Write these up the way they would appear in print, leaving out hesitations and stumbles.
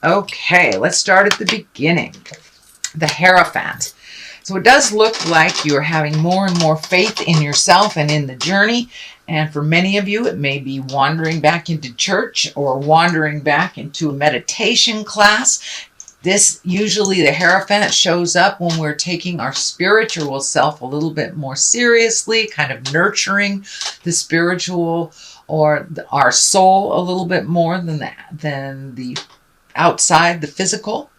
Okay, let's start at the beginning. The Hierophant. So it does look like you're having more and more faith in yourself and in the journey. And for many of you, it may be wandering back into church or wandering back into a meditation class. This usually, the Hierophant shows up when we're taking our spiritual self a little bit more seriously, kind of nurturing the spiritual or our soul a little bit more than the outside, the physical.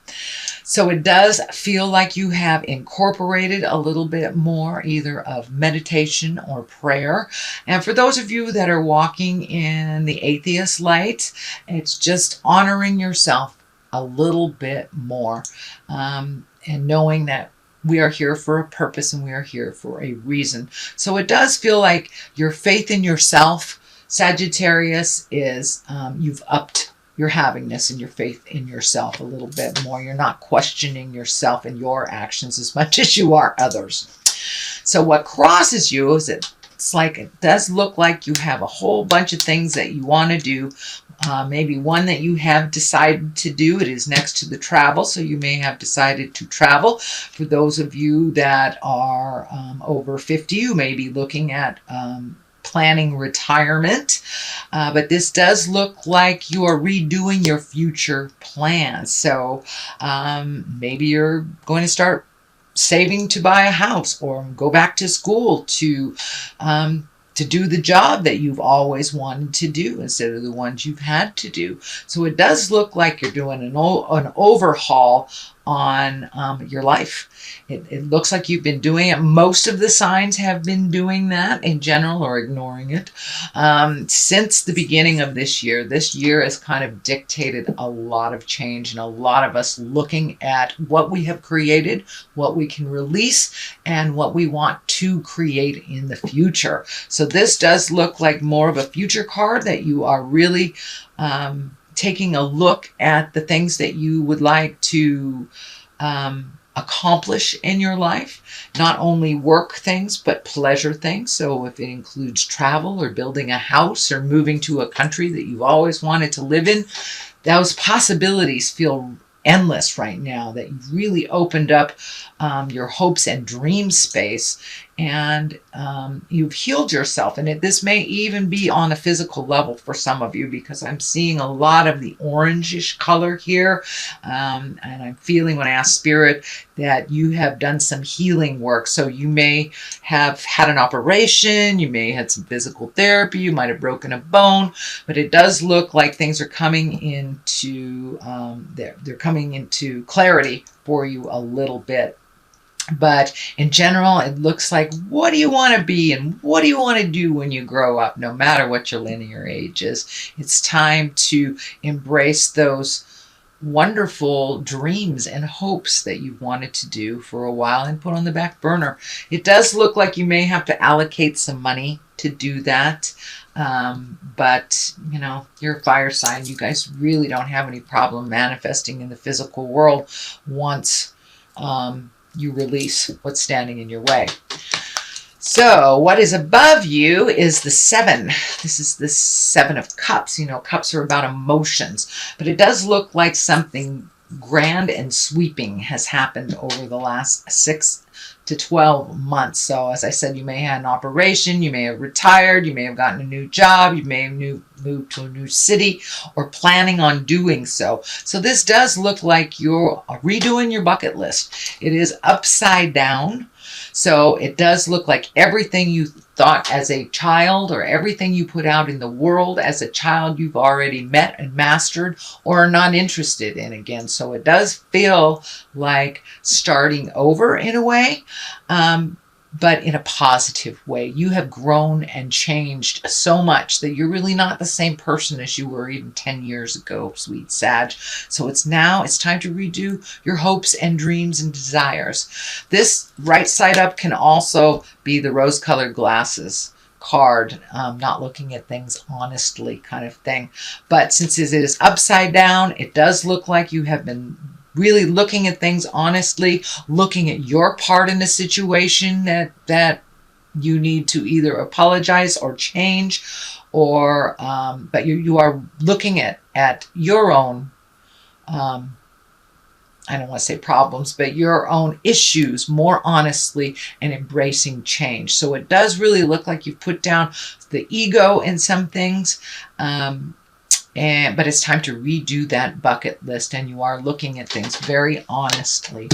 So it does feel like you have incorporated a little bit more either of meditation or prayer. And for those of you that are walking in the atheist light, it's just honoring yourself a little bit more, and knowing that we are here for a purpose and we are here for a reason. So it does feel like your faith in yourself, Sagittarius, is you've upped your havingness and your faith in yourself a little bit more. You're not questioning yourself and your actions as much as you are others. So what crosses you is it does look like you have a whole bunch of things that you want to do. Maybe one that you have decided to do. It is next to the travel, so you may have decided to travel. For those of you that are over 50, you may be looking at planning retirement, but this does look like you are redoing your future plans. So maybe you're going to start saving to buy a house or go back to school to do the job that you've always wanted to do instead of the ones you've had to do. So it does look like you're doing an overhaul on your life. It looks like you've been doing it. Most of the signs have been doing that in general or ignoring it since the beginning of this year. This year has kind of dictated a lot of change and a lot of us looking at what we have created, what we can release, and what we want to create in the future. So this does look like more of a future card that you are really taking a look at the things that you would like to accomplish in your life, not only work things, but pleasure things. So if it includes travel or building a house or moving to a country that you've always wanted to live in, those possibilities feel endless right now, that you've really opened up your hopes and dream space, and you've healed yourself. And this may even be on a physical level for some of you, because I'm seeing a lot of the orangish color here, and I'm feeling, when I ask Spirit, that you have done some healing work. So you may have had an operation, you may have had some physical therapy, you might have broken a bone, but it does look like things are coming into they're coming into clarity for you a little bit. But in general, it looks like, what do you want to be and what do you want to do when you grow up, no matter what your linear age is? It's time to embrace those wonderful dreams and hopes that you've wanted to do for a while and put on the back burner. It does look like you may have to allocate some money to do that. But, you know, you're a fire sign. You guys really don't have any problem manifesting in the physical world once you release what's standing in your way. So what is above you is the 7. This is the 7 of Cups. You know, cups are about emotions, but it does look like something grand and sweeping has happened over the last 6 to 12 months. So as I said, you may have had an operation, you may have retired, you may have gotten a new job, you may have moved to a new city or planning on doing so. So this does look like you're redoing your bucket list. It is upside down. So it does look like everything you thought as a child or everything you put out in the world as a child you've already met and mastered or are not interested in again. So it does feel like starting over in a way, but in a positive way. You have grown and changed so much that you're really not the same person as you were even 10 years ago, sweet Sag. So it's time to redo your hopes and dreams and desires. This right side up can also be the rose-colored glasses card, not looking at things honestly kind of thing. But since it is upside down, it does look like you have been really looking at things honestly, looking at your part in the situation that you need to either apologize or change, or but you are looking at your own I don't want to say problems, but your own issues more honestly and embracing change. So it does really look like you've put down the ego in some things, but it's time to redo that bucket list, and you are looking at things very honestly.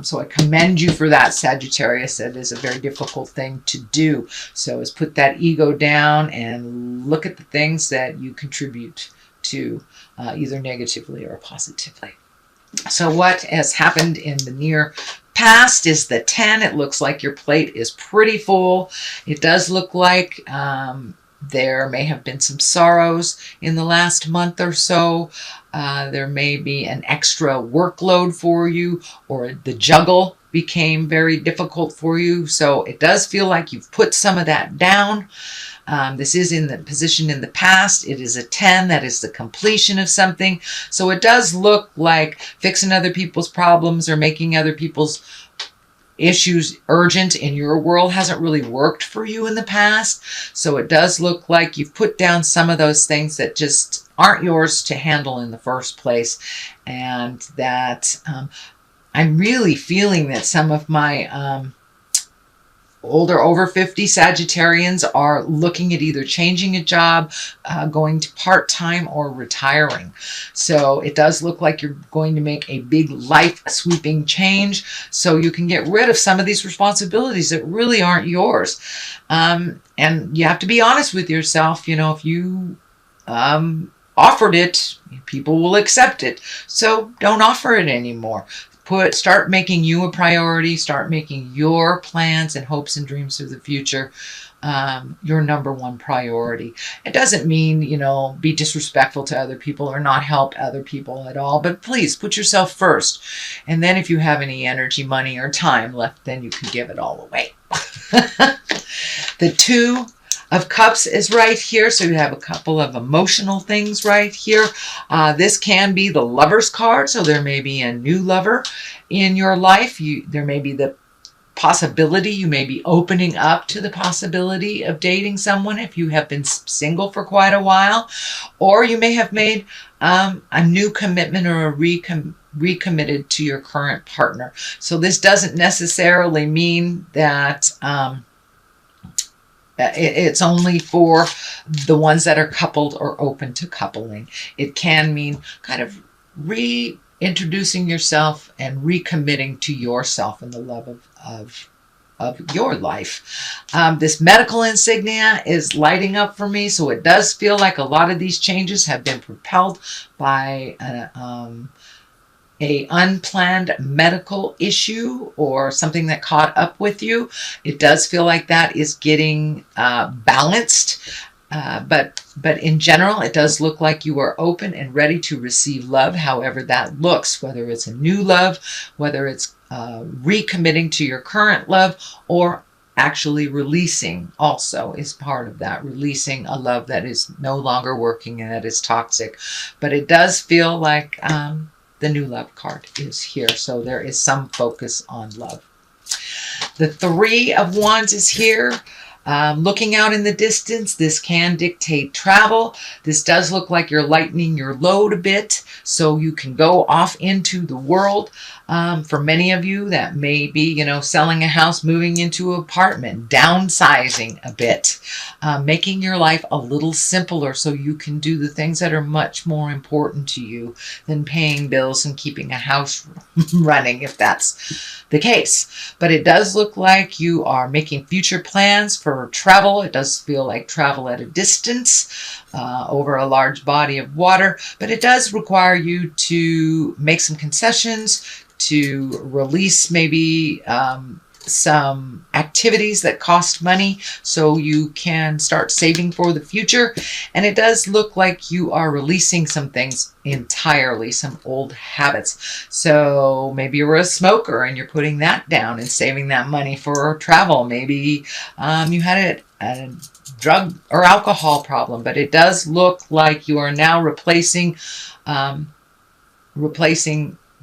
So I commend you for that, Sagittarius. It is a very difficult thing to do. So is put that ego down and look at the things that you contribute to, either negatively or positively. So what has happened in the near past is the 10. It looks like your plate is pretty full. It does look like there may have been some sorrows in the last month or so. There may be an extra workload for you, or the juggle became very difficult for you. So it does feel like you've put some of that down. This is in the position in the past. It is a 10. That is the completion of something. So it does look like fixing other people's problems or making other people's issues urgent in your world hasn't really worked for you in the past. So it does look like you've put down some of those things that just aren't yours to handle in the first place. And that I'm really feeling that some of my older, over 50 Sagittarians are looking at either changing a job, going to part-time, or retiring. So it does look like you're going to make a big life sweeping change, so you can get rid of some of these responsibilities that really aren't yours. And you have to be honest with yourself. You know, if you offered it, people will accept it. So don't offer it anymore. Start making you a priority. Start making your plans and hopes and dreams for the future your number one priority. It doesn't mean, you know, be disrespectful to other people or not help other people at all, but please put yourself first. And then if you have any energy, money, or time left, then you can give it all away. The 2 of Cups is right here, so you have a couple of emotional things right here. This can be the Lover's card, so there may be a new lover in your life. There may be the possibility, you may be opening up to the possibility of dating someone if you have been single for quite a while, or you may have made a new commitment or a recommitted to your current partner. So this doesn't necessarily mean that it's only for the ones that are coupled or open to coupling. It can mean kind of reintroducing yourself and recommitting to yourself in the love of your life. This medical insignia is lighting up for me, so it does feel like a lot of these changes have been propelled by a unplanned medical issue or something that caught up with you. It does feel like that is getting balanced. But in general, it does look like you are open and ready to receive love, however that looks, whether it's a new love, whether it's recommitting to your current love, or actually releasing also is part of that, releasing a love that is no longer working and that is toxic. But it does feel like the new love card is here, so there is some focus on love. The 3 of Wands is here. Looking out in the distance, this can dictate travel. This does look like you're lightening your load a bit so you can go off into the world. For many of you, that may be, you know, selling a house, moving into an apartment, downsizing a bit, making your life a little simpler so you can do the things that are much more important to you than paying bills and keeping a house running, if that's the case. But it does look like you are making future plans for travel. It does feel like travel at a distance, over a large body of water, but it does require you to make some concessions, to release maybe some activities that cost money so you can start saving for the future. And it does look like you are releasing some things entirely, some old habits. So maybe you're a smoker and you're putting that down and saving that money for travel. Maybe you had a drug or alcohol problem, but it does look like you are now replacing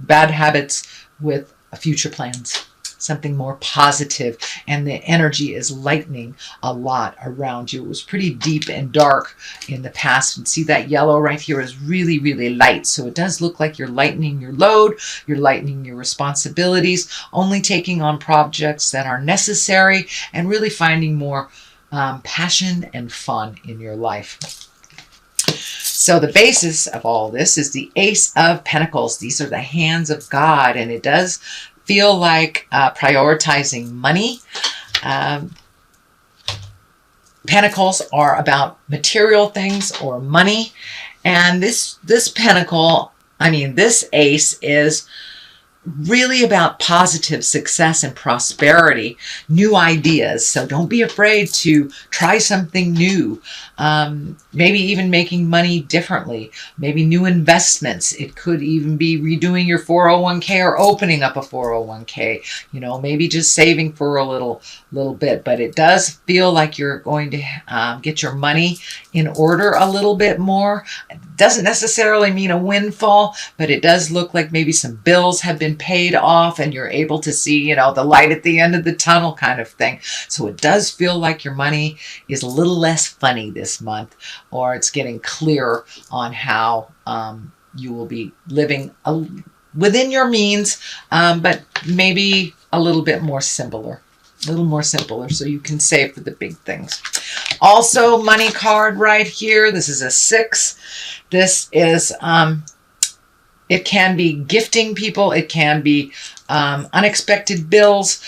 bad habits with future plans. something more positive, and the energy is lightening a lot around you. It was pretty deep and dark in the past, and see that yellow right here is really, really light. So it does look like you're lightening your load, you're lightening your responsibilities, only taking on projects that are necessary, and really finding more passion and fun in your life. So the basis of all this is the Ace of Pentacles. These are the hands of God, and it does feel like prioritizing money. Pentacles are about material things or money, and this pentacle, this ace is really about positive success and prosperity, new ideas. So don't be afraid to try something new. Maybe even making money differently, maybe new investments. It could even be redoing your 401k or opening up a 401k, maybe just saving for a little bit. But it does feel like you're going to get your money in order a little bit more. It doesn't necessarily mean a windfall, but it does look like maybe some bills have been paid off and you're able to see, the light at the end of the tunnel kind of thing. So it does feel like your money is a little less funny this month, or it's getting clearer on how you will be living within your means, but maybe a little bit more simpler. So you can save for the big things. Also, money card right here. This is a 6. This is, it can be gifting people. It can be unexpected bills.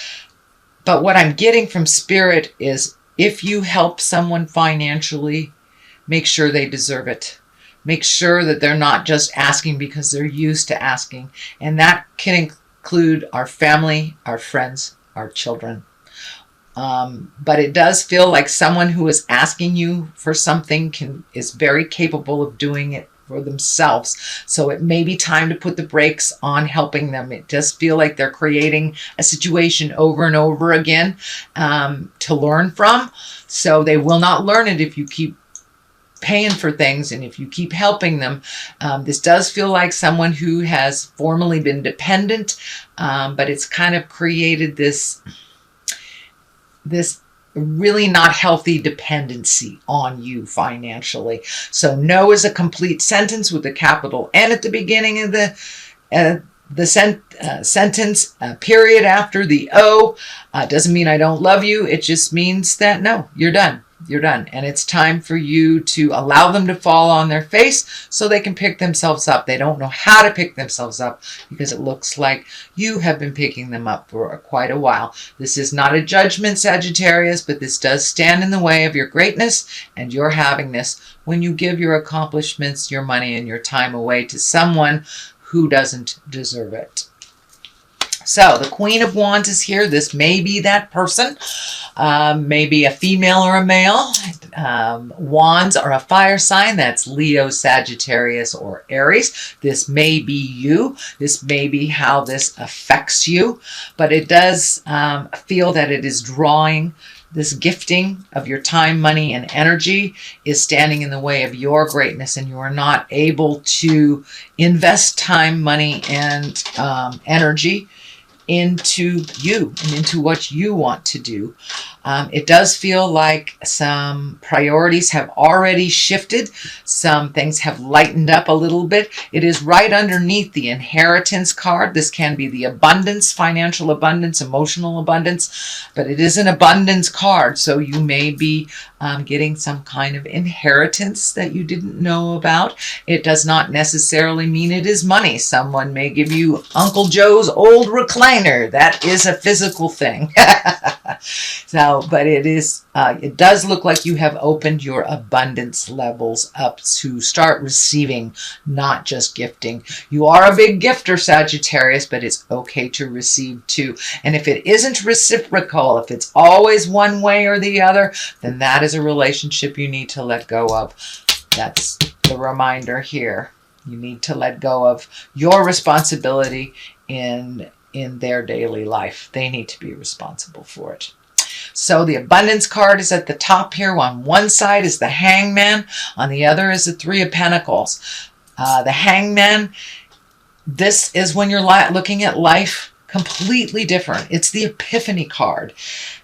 But what I'm getting from Spirit is if you help someone financially, make sure they deserve it. Make sure that they're not just asking because they're used to asking. And that can include our family, our friends, our children. But it does feel like someone who is asking you for something is very capable of doing it for themselves. So it may be time to put the brakes on helping them. It does feel like they're creating a situation over and over again to learn from. So they will not learn it if you keep paying for things and if you keep helping them. This does feel like someone who has formerly been dependent, but it's kind of created this really not healthy dependency on you financially. So no is a complete sentence with a capital N at the beginning of the sentence. Period after the O doesn't mean I don't love you. It just means that no, you're done. You're done. And it's time for you to allow them to fall on their face so they can pick themselves up. They don't know how to pick themselves up because it looks like you have been picking them up for quite a while. This is not a judgment, Sagittarius, but this does stand in the way of your greatness and your happiness when you give your accomplishments, your money, and your time away to someone who doesn't deserve it. So the Queen of Wands is here. This may be that person, maybe a female or a male. Wands are a fire sign. That's Leo, Sagittarius, or Aries. This may be you. This may be how this affects you. But it does feel that it is drawing. This gifting of your time, money, and energy is standing in the way of your greatness, and you are not able to invest time, money, and energy into you and into what you want to do. It does feel like some priorities have already shifted. Some things have lightened up a little bit. It is right underneath the inheritance card. This can be the abundance, financial abundance, emotional abundance, but it is an abundance card. So you may be getting some kind of inheritance that you didn't know about. It does not necessarily mean it is money. Someone may give you Uncle Joe's old recliner. That is a physical thing. But it does look like you have opened your abundance levels up to start receiving, not just gifting. You are a big gifter, Sagittarius, but it's okay to receive too. And if it isn't reciprocal, if it's always one way or the other, then that is a relationship you need to let go of. That's the reminder here. You need to let go of your responsibility in their daily life. They need to be responsible for it. So the abundance card is at the top here. On one side is the Hangman. On the other is the Three of Pentacles. The Hangman, this is when you're looking at life completely different. It's the Epiphany card.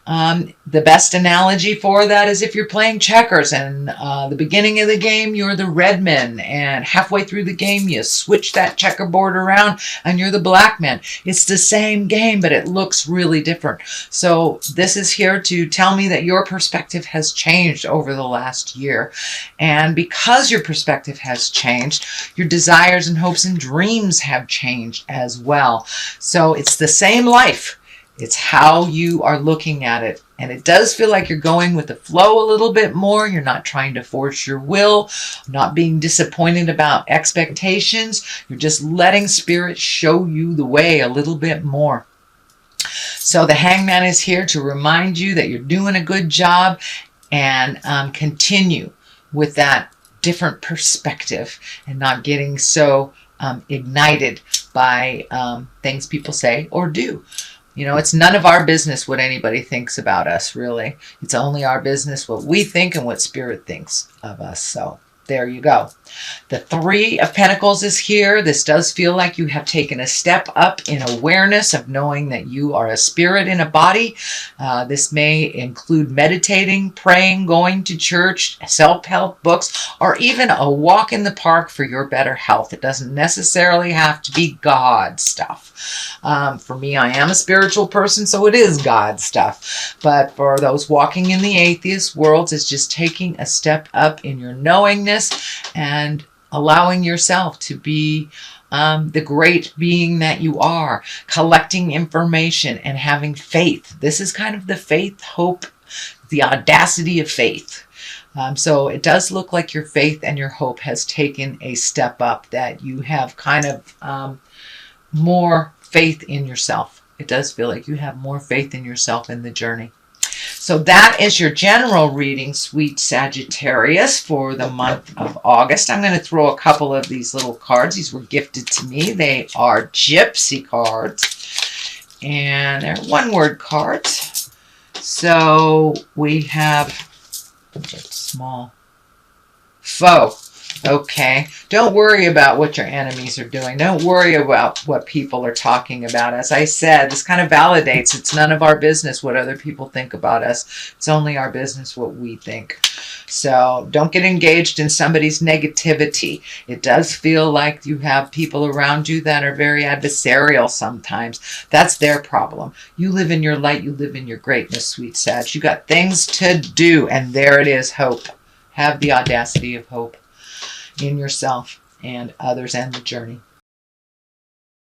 The best analogy for that is if you're playing checkers and the beginning of the game you're the red man, and halfway through the game you switch that checkerboard around and you're the black man. It's the same game, but it looks really different. So this is here to tell me that your perspective has changed over the last year. And because your perspective has changed, your desires and hopes and dreams have changed as well. So it's the same life. It's how you are looking at it. And it does feel like you're going with the flow a little bit more. You're not trying to force your will, not being disappointed about expectations. You're just letting Spirit show you the way a little bit more. So the Hangman is here to remind you that you're doing a good job, and continue with that different perspective and not getting so ignited by things people say or do. You know, it's none of our business what anybody thinks about us, really. It's only our business what we think and what Spirit thinks of us. So there you go. The Three of Pentacles is here. This does feel like you have taken a step up in awareness of knowing that you are a spirit in a body. This may include meditating, praying, going to church, self-help books, or even a walk in the park for your better health. It doesn't necessarily have to be God stuff. For me, I am a spiritual person, so it is God stuff. But for those walking in the atheist worlds, it's just taking a step up in your knowingness and allowing yourself to be the great being that you are, collecting information and having faith. This is kind of the faith, hope, the audacity of faith. So it does look like your faith and your hope has taken a step up, that you have kind of more faith in yourself. It does feel like you have more faith in yourself in the journey. So that is your general reading, sweet Sagittarius, for the month of August. I'm going to throw a couple of these little cards. These were gifted to me. They are Gypsy cards, and they're one-word cards. So we have small foe. Okay, don't worry about what your enemies are doing. Don't worry about what people are talking about. As I said, this kind of validates it's none of our business what other people think about us. It's only our business what we think. So don't get engaged in somebody's negativity. It does feel like you have people around you that are very adversarial sometimes. That's their problem. You live in your light. You live in your greatness, sweet Sag. You got things to do, and there it is, hope. Have the audacity of hope in yourself and others and the journey.